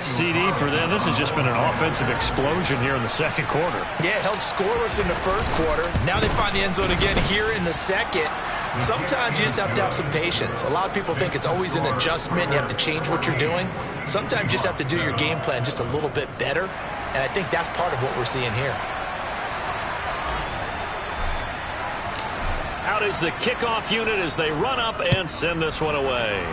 CD for them. This has just been an offensive explosion here in the second quarter. Yeah, held scoreless in the first quarter. Now they find the end zone again here in the second. Sometimes you just have to have some patience. A lot of people think it's always an adjustment. You have to change what you're doing. Sometimes you just have to do your game plan just a little bit better. And I think that's part of what we're seeing here. Out is the kickoff unit as they run up and send this one away.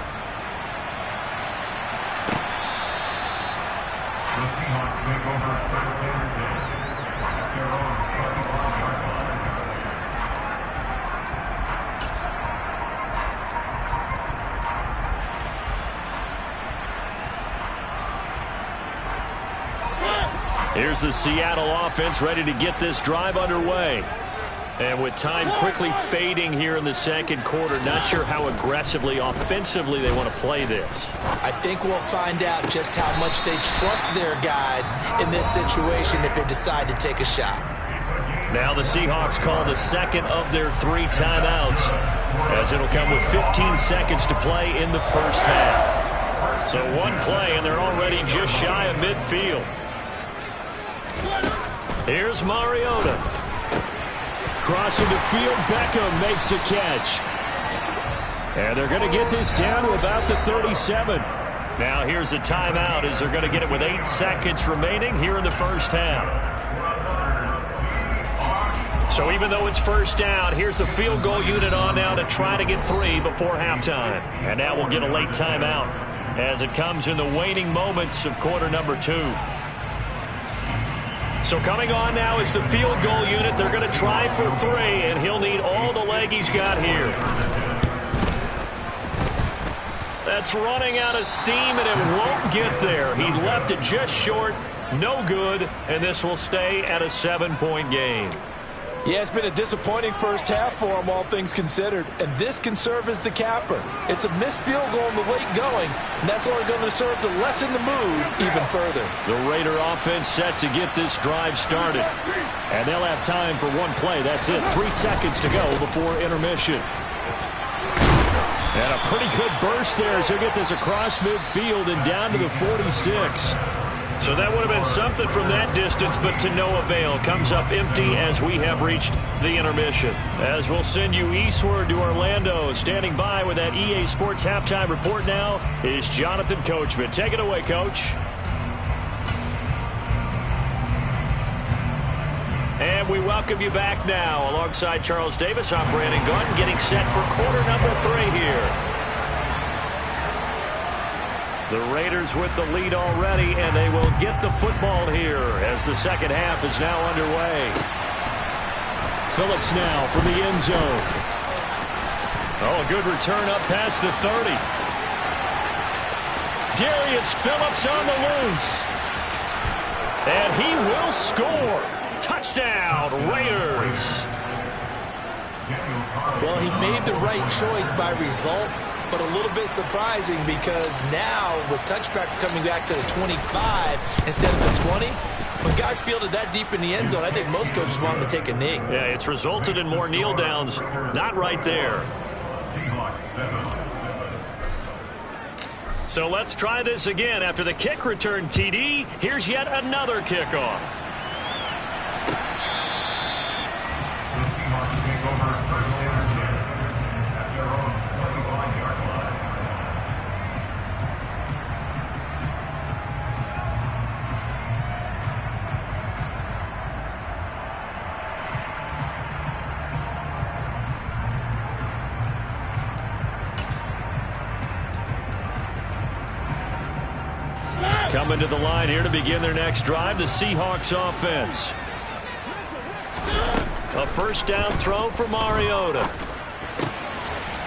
Here's the Seattle offense ready to get this drive underway. And with time quickly fading here in the second quarter, not sure how aggressively, offensively they want to play this. I think we'll find out just how much they trust their guys in this situation if they decide to take a shot. Now the Seahawks call the second of their 3 timeouts, as it'll come with 15 seconds to play in the first half. So one play, and they're already just shy of midfield. Here's Mariota. Crossing the field, Beckham makes a catch. And they're going to get this down to about the 37. Now here's a timeout as they're going to get it with 8 seconds remaining here in the first half. So even though it's first down, here's the field goal unit on now to try to get 3 before halftime. And now we'll get a late timeout as it comes in the waning moments of quarter number 2. So coming on now is the field goal unit. They're going to try for 3, and he'll need all the leg he's got here. That's running out of steam, and it won't get there. He left it just short, no good, and this will stay at a 7-point game. Yeah, it's been a disappointing first half for him, all things considered. And this can serve as the capper. It's a missed field goal in the late going, and that's only going to serve to lessen the mood even further. The Raider offense set to get this drive started. And they'll have time for one play. That's it. 3 seconds to go before intermission. And a pretty good burst there as he'll get this across midfield and down to the 46. So that would have been something from that distance, but to no avail. Comes up empty as we have reached the intermission. As we'll send you eastward to Orlando. Standing by with that EA Sports halftime report now is Jonathan Coachman. Take it away, Coach. And we welcome you back now. Alongside Charles Davis, I'm Brandon Gunn, getting set for quarter number 3 here. The Raiders with the lead already, and they will get the football here as the second half is now underway. Phillips now from the end zone. Oh, a good return up past the 30. Darius Phillips on the loose. And he will score. Touchdown, Raiders. Well, he made the right choice by result, but a little bit surprising because now with touchbacks coming back to the 25 instead of the 20, when guys fielded that deep in the end zone, I think most coaches want them to take a knee. Yeah, it's resulted in more kneel downs. Not right there. So let's try this again. After the kick return, TD, here's yet another kickoff. Coming to the line here to begin their next drive, the Seahawks offense. A first down throw for Mariota.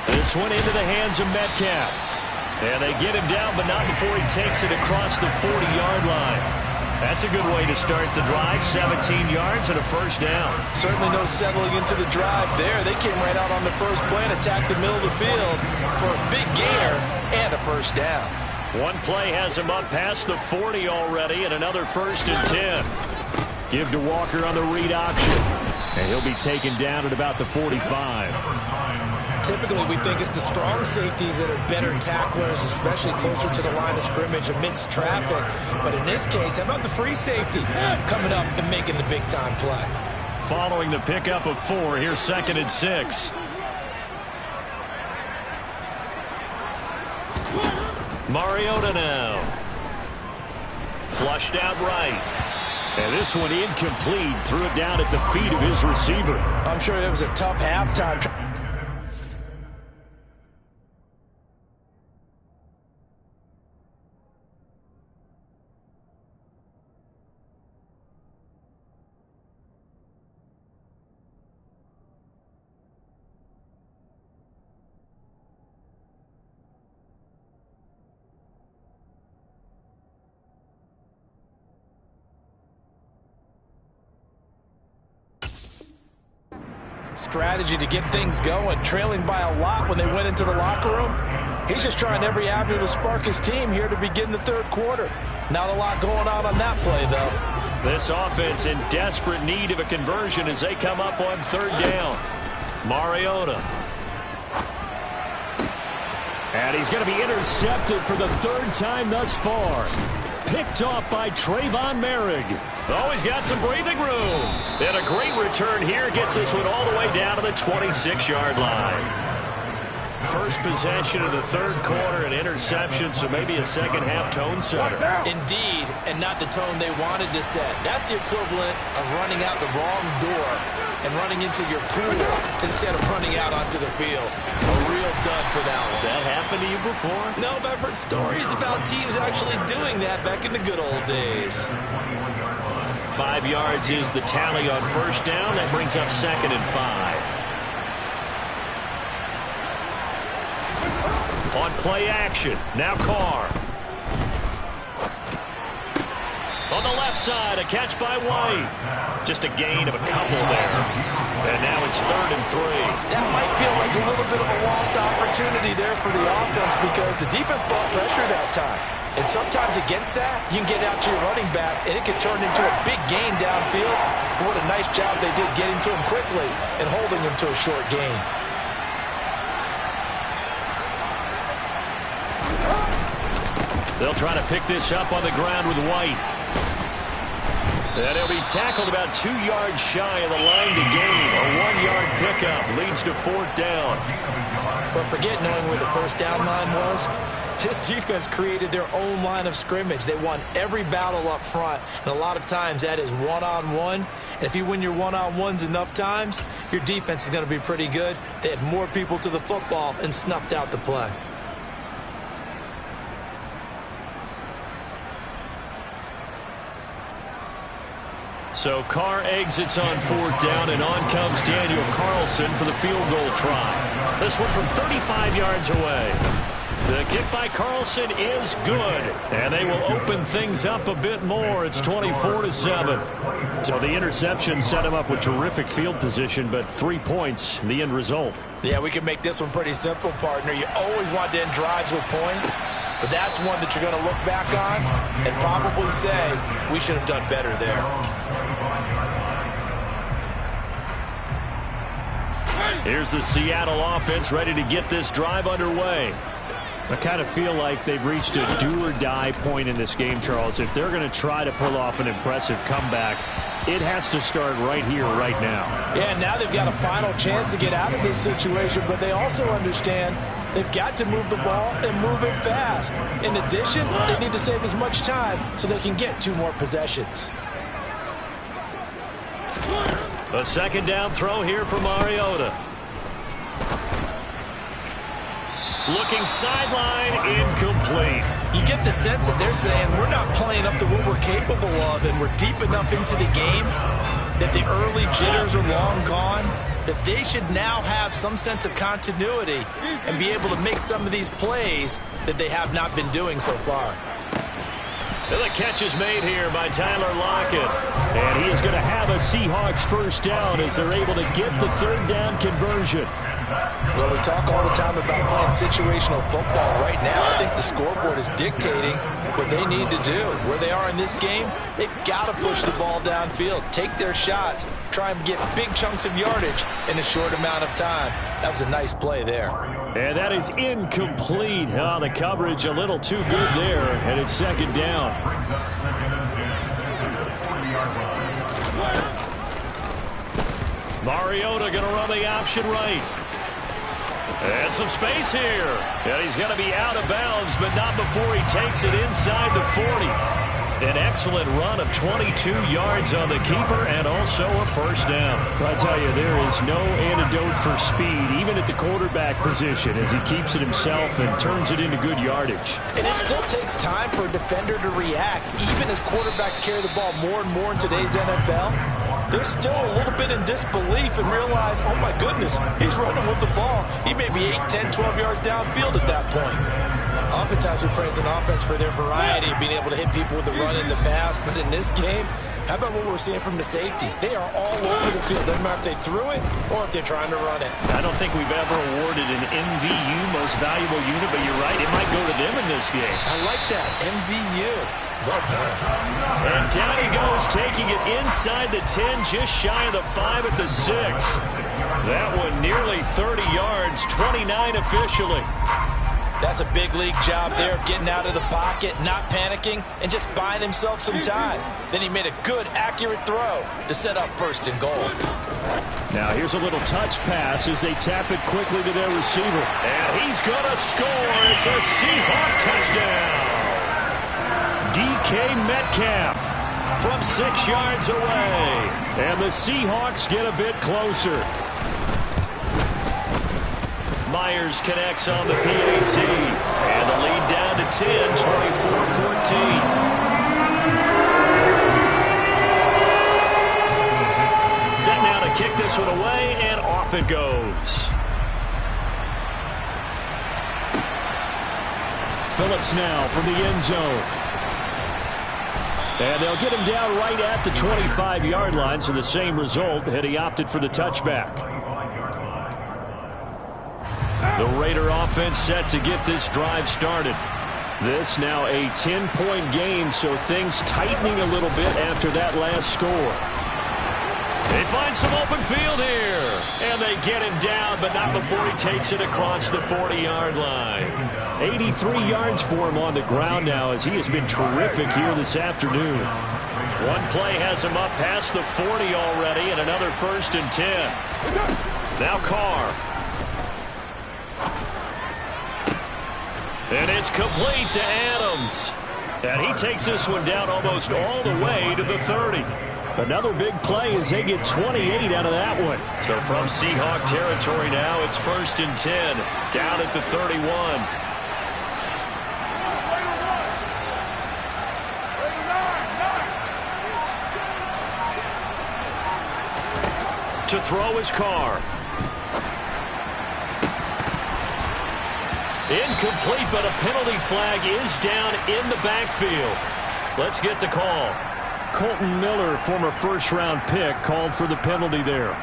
This one into the hands of Metcalf. And they get him down, but not before he takes it across the 40-yard line. That's a good way to start the drive. 17 yards and a first down. Certainly no settling into the drive there. They came right out on the first play and attacked the middle of the field for a big gainer and a first down. One play has him up past the 40 already, and another 1st and 10. Give to Walker on the read option. And he'll be taken down at about the 45. typically we think it's the strong safeties that are better tacklers, especially closer to the line of scrimmage amidst traffic. But in this case, how about the free safety coming up and making the big-time play? Following the pickup of 4, here's 2nd and 6. Mariota now. Flushed out right. And this one incomplete. Threw it down at the feet of his receiver. I'm sure it was a tough halftime. Strategy to get things going, trailing by a lot when they went into the locker room. He's just trying every avenue to spark his team here to begin the third quarter. Not a lot going on that play, though. This offense in desperate need of a conversion as they come up on 3rd down. Mariota. And he's going to be intercepted for the 3rd time thus far. Picked off by Trayvon Merrick. Oh, he's got some breathing room. And a great return here gets this one all the way down to the 26-yard line. First possession of the 3rd quarter, an interception, so maybe a second-half tone setter. Indeed, and not the tone they wanted to set. That's the equivalent of running out the wrong door and running into your pool instead of running out onto the field. A real dud for that one. Has that happened to you before? No, but I've heard stories about teams actually doing that back in the good old days. 5 yards is the tally on 1st down. That brings up 2nd and 5. On play action, now Carr. On the left side, a catch by White. Just a gain of a couple there. And now it's 3rd and 3. That might feel like a little bit of a lost opportunity there for the offense because the defense brought pressure that time. And sometimes against that, you can get out to your running back, and it can turn into a big gain downfield. But what a nice job they did getting to him quickly and holding him to a short gain. They'll try to pick this up on the ground with White. And he'll be tackled about 2 yards shy of the line to gain. A 1-yard pickup leads to 4th down. But forget knowing where the 1st down line was. This defense created their own line of scrimmage. They won every battle up front, and a lot of times that is one-on-one. And if you win your one-on-ones enough times, your defense is going to be pretty good. They had more people to the football and snuffed out the play. So Carr exits on 4th down, and on comes Daniel Carlson for the field goal try. This one from 35 yards away. The kick by Carlson is good, and they will open things up a bit more. It's 24-7. So the interception set him up with terrific field position, but 3 points, the end result. Yeah, we can make this one pretty simple, partner. You always want to end drives with points, but that's one that you're going to look back on and probably say, we should have done better there. Here's the Seattle offense ready to get this drive underway. I kind of feel like they've reached a do-or-die point in this game, Charles. If they're going to try to pull off an impressive comeback, it has to start right here, right now. Yeah, now they've got a final chance to get out of this situation, but they also understand they've got to move the ball and move it fast. In addition, they need to save as much time so they can get 2 more possessions. A 2nd down throw here for Mariota. Looking sideline, incomplete. You get the sense that they're saying we're not playing up to what we're capable of, and we're deep enough into the game that the early jitters are long gone, that they should now have some sense of continuity and be able to make some of these plays that they have not been doing so far. And the catch is made here by Tyler Lockett. And he is going to have a Seahawks 1st down as they're able to get the 3rd down conversion. Well, we talk all the time about playing situational football. Right now, I think the scoreboard is dictating what they need to do. Where they are in this game, they've got to push the ball downfield, take their shots, try and get big chunks of yardage in a short amount of time. That was a nice play there. And that is incomplete. Oh, the coverage a little too good there, and it's second down. Mariota going to run the option right. And some space here. And he's going to be out of bounds, but not before he takes it inside the 40. An excellent run of 22 yards on the keeper and also a first down. I tell you, there is no antidote for speed, even at the quarterback position, as he keeps it himself and turns it into good yardage. And it still takes time for a defender to react. Even as quarterbacks carry the ball more and more in today's NFL, they're still a little bit in disbelief and realize, oh my goodness, he's running with the ball. He may be 8, 10, 12 yards downfield at that point. Oftentimes we praise an offense for their variety, being able to hit people with the run in the pass. But in this game, how about what we're seeing from the safeties? They are all over the field. Doesn't matter if they threw it or if they're trying to run it. I don't think we've ever awarded an MVU, most valuable unit, but you're right, it might go to them in this game. I like that, MVU. Well done. And down he goes, taking it inside the 10, just shy of the 5 at the 6. That one nearly 30 yards, 29 officially. That's a big league job there of getting out of the pocket, not panicking, and just buying himself some time. Then he made a good, accurate throw to set up first and goal. Now here's a little touch pass as they tap it quickly to their receiver. And he's going to score. It's a Seahawk touchdown. DK Metcalf from 6 yards away. And the Seahawks get a bit closer. Myers connects on the PAT. And the lead down to 10, 24-14. Set now to kick this one away, and off it goes. Phillips now from the end zone. And they'll get him down right at the 25-yard line, so the same result had he opted for the touchback. The Raider offense set to get this drive started. This now a 10-point game, so things tightening a little bit after that last score. They find some open field here. And they get him down, but not before he takes it across the 40-yard line. 83 yards for him on the ground now, as he has been terrific here this afternoon. One play has him up past the 40 already, and another 1st and 10. Now Carr. And it's complete to Adams. And he takes this one down almost all the way to the 30. Another big play as they get 28 out of that one. So from Seahawk territory now, it's 1st and 10, down at the 31. To throw his Carr. Incomplete, but a penalty flag is down in the backfield. Let's get the call. Colton Miller, former first-round pick, called for the penalty there.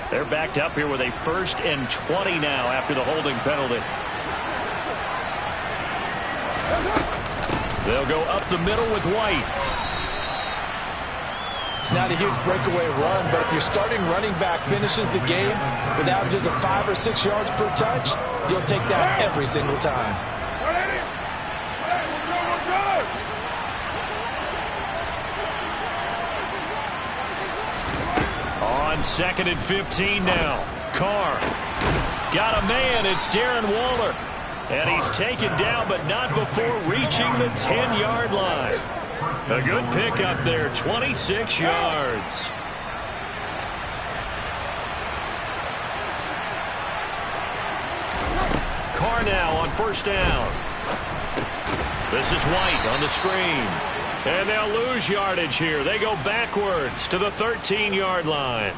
They're backed up here with a 1st and 20 now after the holding penalty. They'll go up the middle with White. It's not a huge breakaway run, but if your starting running back finishes the game with averages of 5 or 6 yards per touch, you'll take that every single time. On 2nd and 15 now. Carr. Got a man. It's Darren Waller. And he's taken down, but not before reaching the 10-yard line. A good pick up there, 26 yards. Carr now on 1st down. This is White on the screen. And they'll lose yardage here. They go backwards to the 13-yard line.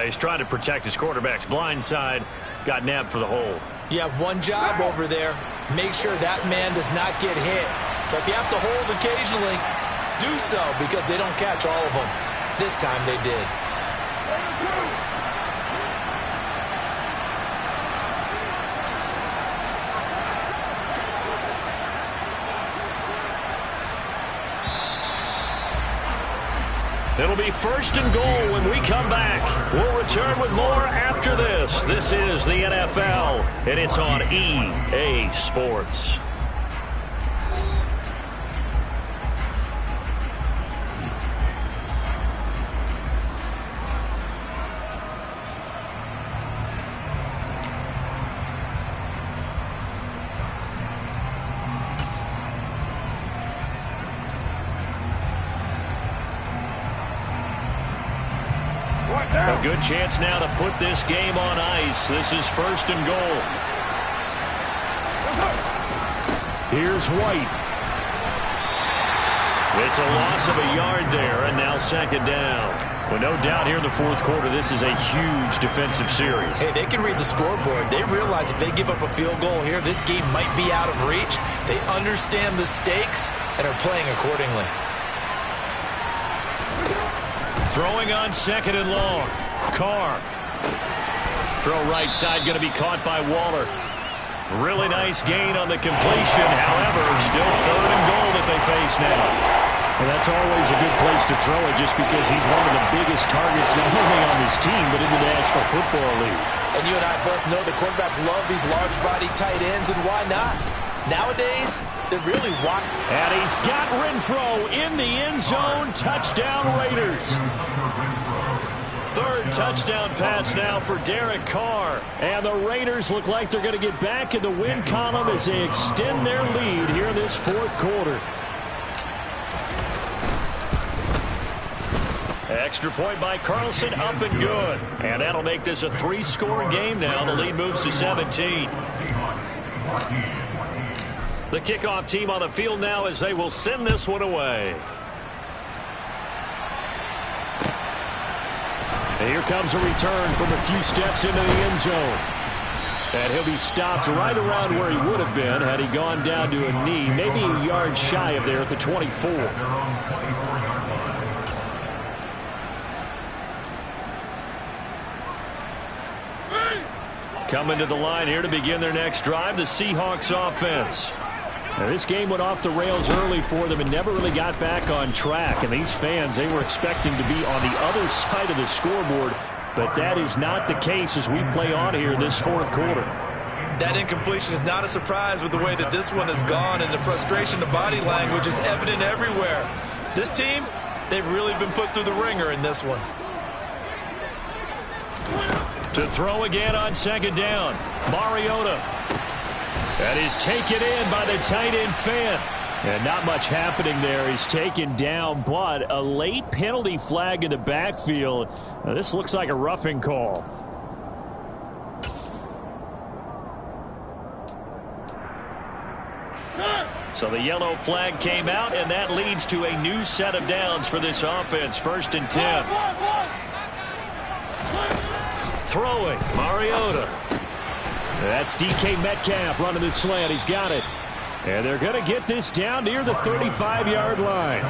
He's trying to protect his quarterback's blind side. Got nabbed for the hole. You have one job over there. Make sure that man does not get hit. So if you have to hold occasionally, do so because they don't catch all of them. This time they did. It'll be 1st and goal when we come back. We'll return with more after this. This is the NFL, and it's on EA Sports. A good chance now to put this game on ice. This is 1st and goal. Here's White. It's a loss of a yard there, and now 2nd down. Well, no doubt here in the 4th quarter, this is a huge defensive series. Hey, they can read the scoreboard. They realize if they give up a field goal here, this game might be out of reach. They understand the stakes and are playing accordingly. Throwing on 2nd and long. Carr. Throw right side going to be caught by Waller. Really nice gain on the completion. However, still 3rd and goal that they face now. And that's always a good place to throw it just because he's one of the biggest targets not only on his team but in the National Football League. And you and I both know the quarterbacks love these large body tight ends, and why not? Nowadays, they really want. And he's got Renfro in the end zone. Touchdown Raiders. 3rd touchdown pass now for Derek Carr. And the Raiders look like they're going to get back in the win column as they extend their lead here in this 4th quarter. Extra point by Carlson, up and good. And that'll make this a 3-score game now. The lead moves to 17. The kickoff team on the field now as they will send this one away. And here comes a return from a few steps into the end zone. And he'll be stopped right around where he would have been had he gone down to a knee, maybe a yard shy of there at the 24. Coming to the line here to begin their next drive, the Seahawks offense. Now, this game went off the rails early for them and never really got back on track. And these fans, they were expecting to be on the other side of the scoreboard. But that is not the case as we play on here in this 4th quarter. That incompletion is not a surprise with the way that this one has gone, and the frustration, the body language is evident everywhere. This team, they've really been put through the ringer in this one. To throw again on 2nd down, Mariota. That is taken in by the tight end Fant. And not much happening there. He's taken down, but a late penalty flag in the backfield. Now, this looks like a roughing call. So the yellow flag came out, and that leads to a new set of downs for this offense. 1st and 10. Throwing, Mariota. That's DK Metcalf running the slant. He's got it. And they're going to get this down near the 35-yard line.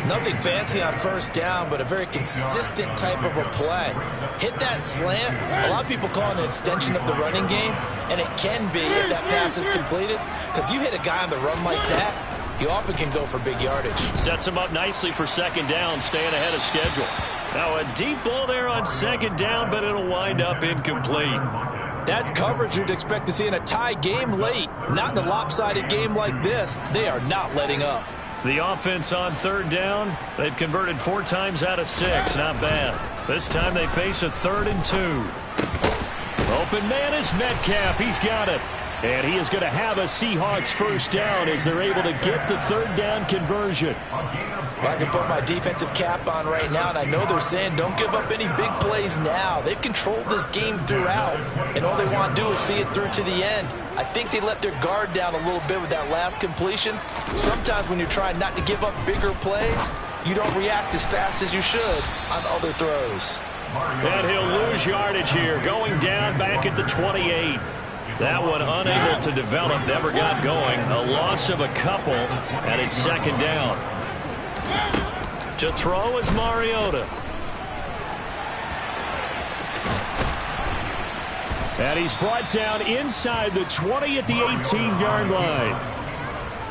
Nothing fancy on 1st down, but a very consistent type of a play. Hit that slant. A lot of people call it an extension of the running game, and it can be if that pass is completed, because you hit a guy on the run like that, you often can go for big yardage. Sets him up nicely for 2nd down, staying ahead of schedule. Now a deep ball there on 2nd down, but it'll wind up incomplete. That's coverage you'd expect to see in a tie game late. Not in a lopsided game like this. They are not letting up. The offense on 3rd down, they've converted 4 times out of 6. Not bad. This time they face a 3rd and 2. Open man is Metcalf. He's got it. And he is going to have a Seahawks 1st down as they're able to get the 3rd down conversion. Well, I can put my defensive cap on right now, and I know they're saying don't give up any big plays now. They've controlled this game throughout, and all they want to do is see it through to the end. I think they let their guard down a little bit with that last completion. Sometimes when you're trying not to give up bigger plays, you don't react as fast as you should on other throws. And he'll lose yardage here, going down back at the 28. That one unable to develop, never got going. A loss of a couple, and it's 2nd down. To throw is Mariota. And he's brought down inside the 20 at the 18-yard line.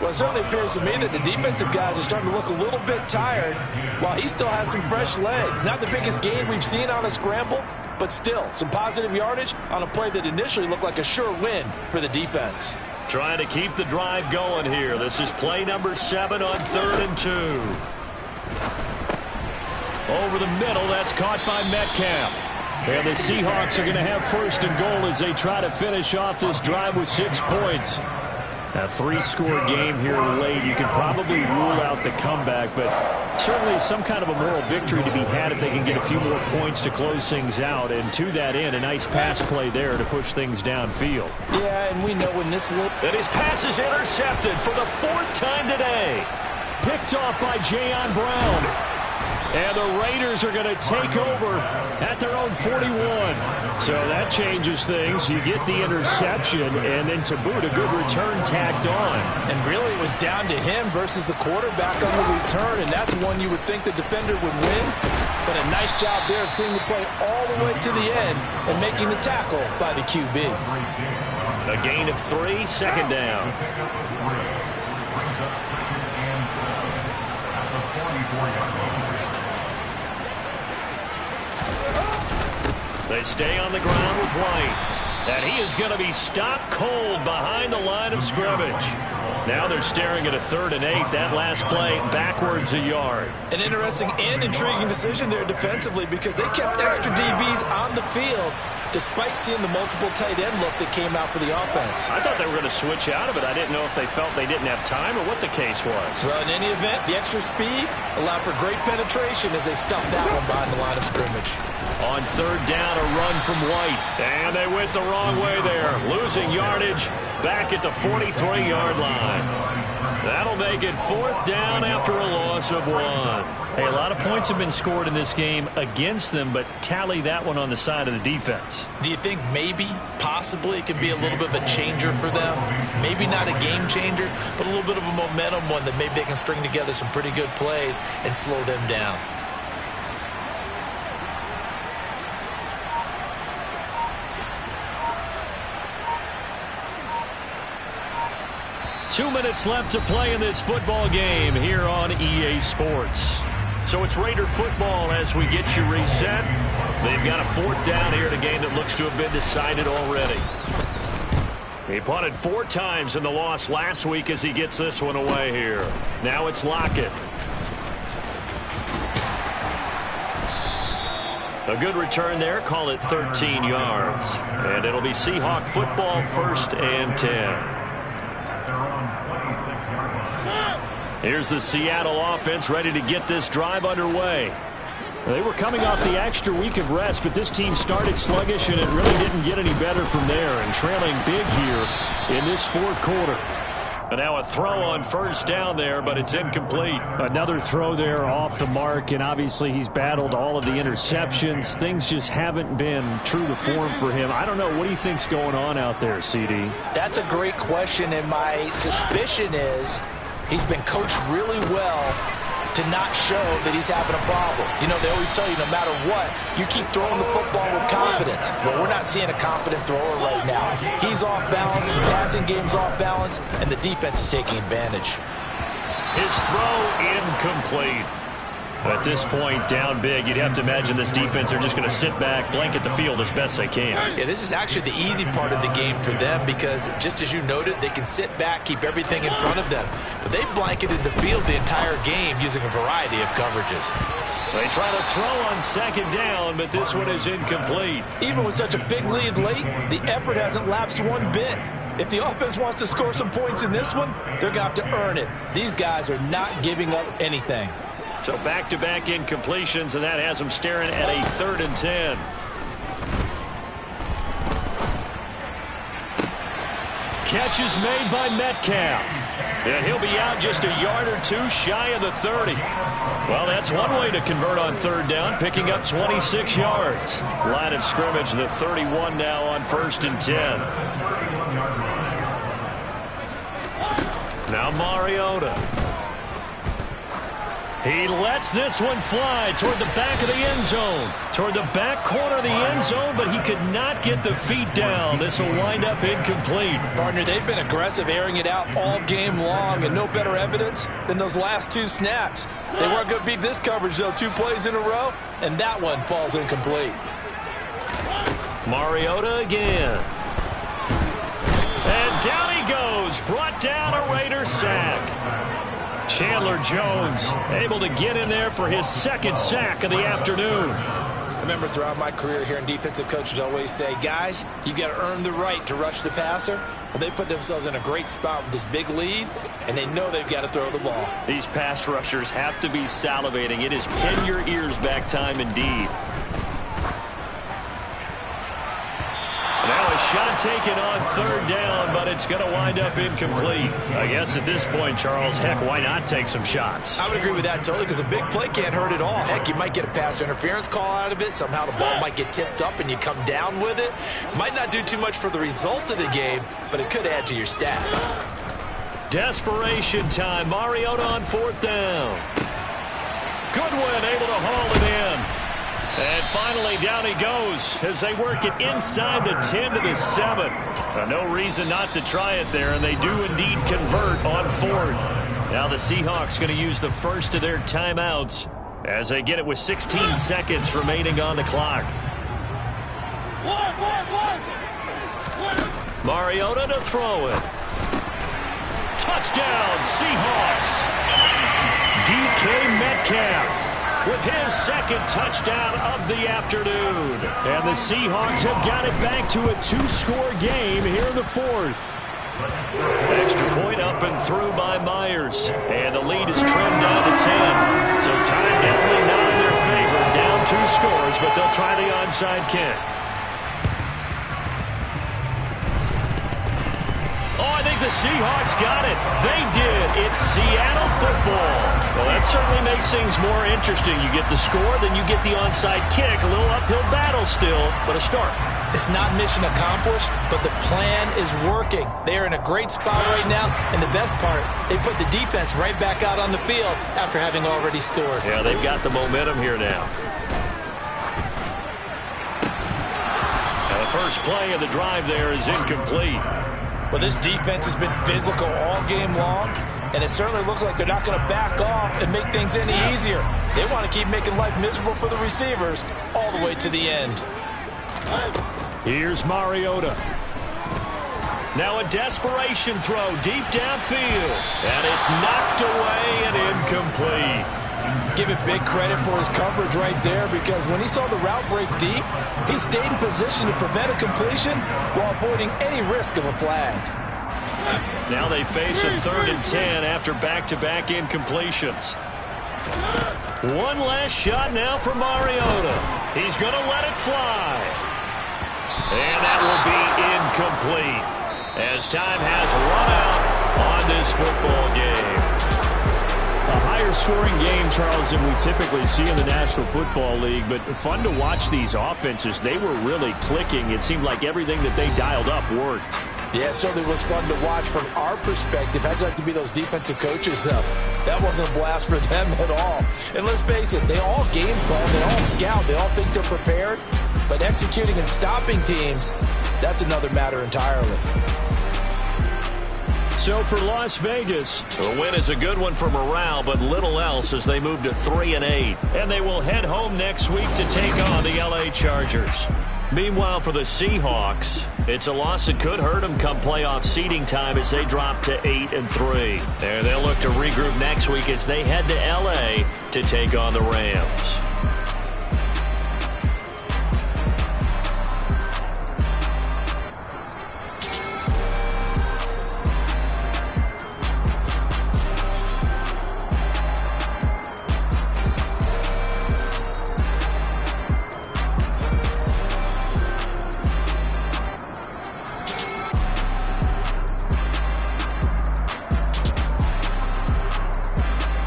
Well, it certainly appears to me that the defensive guys are starting to look a little bit tired while he still has some fresh legs. Not the biggest gain we've seen on a scramble, but still some positive yardage on a play that initially looked like a sure win for the defense. Trying to keep the drive going here. This is play number 7 on 3rd and 2. Over the middle, that's caught by Metcalf. And the Seahawks are going to have 1st and goal as they try to finish off this drive with 6 points. A 3-score game here late. You can probably rule out the comeback, but certainly some kind of a moral victory to be had if they can get a few more points to close things out. And to that end, a nice pass play there to push things downfield. Yeah, and we know when this look. And his pass is intercepted for the 4th time today. Picked off by Jayon Brown. And the Raiders are going to take over at their own 41. So that changes things. You get the interception, and then to boot, a good return tacked on. And really, it was down to him versus the quarterback on the return, and that's one you would think the defender would win. But a nice job there of seeing the play all the way to the end and making the tackle by the QB. A gain of 3, 2nd down. They stay on the ground with White. And he is going to be stopped cold behind the line of scrimmage. Now they're staring at a 3rd and 8. That last play backwards a yard. An interesting and intriguing decision there defensively because they kept extra DBs on the field despite seeing the multiple tight end look that came out for the offense. I thought they were going to switch out of it. I didn't know if they felt they didn't have time or what the case was. Well, in any event, the extra speed allowed for great penetration as they stuffed that one behind the line of scrimmage. On 3rd down, a run from White. And they went the wrong way there. Losing yardage back at the 43-yard line. That'll make it 4th down after a loss of 1. Hey, a lot of points have been scored in this game against them, but tally that one on the side of the defense. Do you think maybe, possibly, it can be a little bit of a changer for them? Maybe not a game changer, but a little bit of a momentum one that maybe they can string together some pretty good plays and slow them down. Two minutes left to play in this football game here on EA Sports. So it's Raider football as we get you reset. They've got a 4th down here in a game that looks to have been decided already. He punted 4 times in the loss last week as he gets this one away here. Now it's Lockett. A good return there. Call it 13 yards. And it'll be Seahawk football, 1st and 10. Here's the Seattle offense ready to get this drive underway. They were coming off the extra week of rest, but this team started sluggish, and it really didn't get any better from there, and trailing big here in this 4th quarter. And now a throw on 1st down there, but it's incomplete. Another throw there off the mark, and obviously he's battled all of the interceptions. Things just haven't been true to form for him. I don't know. What do you think's going on out there, CD? That's a great question, and my suspicion is he's been coached really well to not show that he's having a problem. You know, they always tell you no matter what, you keep throwing the football with confidence. Well, we're not seeing a confident thrower right now. He's off balance, the passing game's off balance, and the defense is taking advantage. His throw incomplete. At this point, down big, you'd have to imagine this defense are just going to sit back, blanket the field as best they can. Yeah, this is actually the easy part of the game for them because, just as you noted, they can sit back, keep everything in front of them. But they've blanketed the field the entire game using a variety of coverages. They try to throw on 2nd down, but this one is incomplete. Even with such a big lead late, the effort hasn't lapsed one bit. If the offense wants to score some points in this one, they're going to have to earn it. These guys are not giving up anything. So back-to-back incompletions, and that has them staring at a 3rd and 10. Catch is made by Metcalf. And he'll be out just a yard or 2 shy of the 30. Well, that's one way to convert on 3rd down, picking up 26 yards. Line of scrimmage, the 31 now on 1st and 10. Now Mariota. He lets this one fly toward the back of the end zone. Toward the back corner of the end zone, but he could not get the feet down. This will wind up incomplete. Partner, they've been aggressive, airing it out all game long, and no better evidence than those last 2 snaps. They weren't going to beat this coverage, though, 2 plays in a row, and that one falls incomplete. Mariota again. And down he goes. Brought down a Raiders sack. Chandler Jones able to get in there for his 2nd sack of the afternoon. I remember throughout my career here in defensive coaches always say, guys, you got to earn the right to rush the passer. Well, they put themselves in a great spot with this big lead, and they know they've got to throw the ball. These pass rushers have to be salivating. It is pin your ears back time indeed. Now a shot taken on 3rd down, but it's going to wind up incomplete. I guess at this point, Charles, heck, why not take some shots? I would agree with that totally, because a big play can't hurt at all. Heck, you might get a pass interference call out of it. Somehow the ball might get tipped up and you come down with it. Might not do too much for the result of the game, but it could add to your stats. Desperation time. Mariota on 4th down. Goodwin able to haul it in. And finally, down he goes as they work it inside the 10 to the 7. No reason not to try it there, and they do indeed convert on 4th. Now the Seahawks going to use the first of their timeouts as they get it with 16 seconds remaining on the clock. Mariota to throw it. Touchdown, Seahawks. DK Metcalf with his 2nd touchdown of the afternoon. And the Seahawks have got it back to a 2-score game here in the 4th. Extra point up and through by Myers. And the lead is trimmed down to 10. So time definitely not in their favor. Down 2 scores, but they'll try the onside kick. Oh, I think the Seahawks got it. They did. It's Seattle football. Well, that certainly makes things more interesting. You get the score, then you get the onside kick. A little uphill battle still, but a start. It's not mission accomplished, but the plan is working. They're in a great spot right now, and the best part, they put the defense right back out on the field after having already scored. Yeah, they've got the momentum here now. And the first play of the drive there is incomplete. Well, this defense has been physical all game long, and it certainly looks like they're not going to back off and make things any easier. They want to keep making life miserable for the receivers all the way to the end. Here's Mariota. Now a desperation throw deep downfield, and it's knocked away and incomplete. Give it big credit for his coverage right there, because when he saw the route break deep, he stayed in position to prevent a completion while avoiding any risk of a flag. Now they face a 3rd and 10 after back-to-back incompletions. One last shot now for Mariota. He's going to let it fly. And that will be incomplete as time has run out on this football game. A higher-scoring game, Charles, than we typically see in the National Football League, but fun to watch these offenses. They were really clicking. It seemed like everything that they dialed up worked. Yeah, it certainly was fun to watch from our perspective. I'd like to be those defensive coaches, though. That wasn't a blast for them at all. And let's face it, they all game plan, they all scout, they all think they're prepared. But executing and stopping teams, that's another matter entirely. So for Las Vegas, the win is a good one for morale, but little else as they move to 3-8. And they will head home next week to take on the LA Chargers. Meanwhile, for the Seahawks, it's a loss that could hurt them come playoff seeding time as they drop to 8-3. And they'll look to regroup next week as they head to LA to take on the Rams.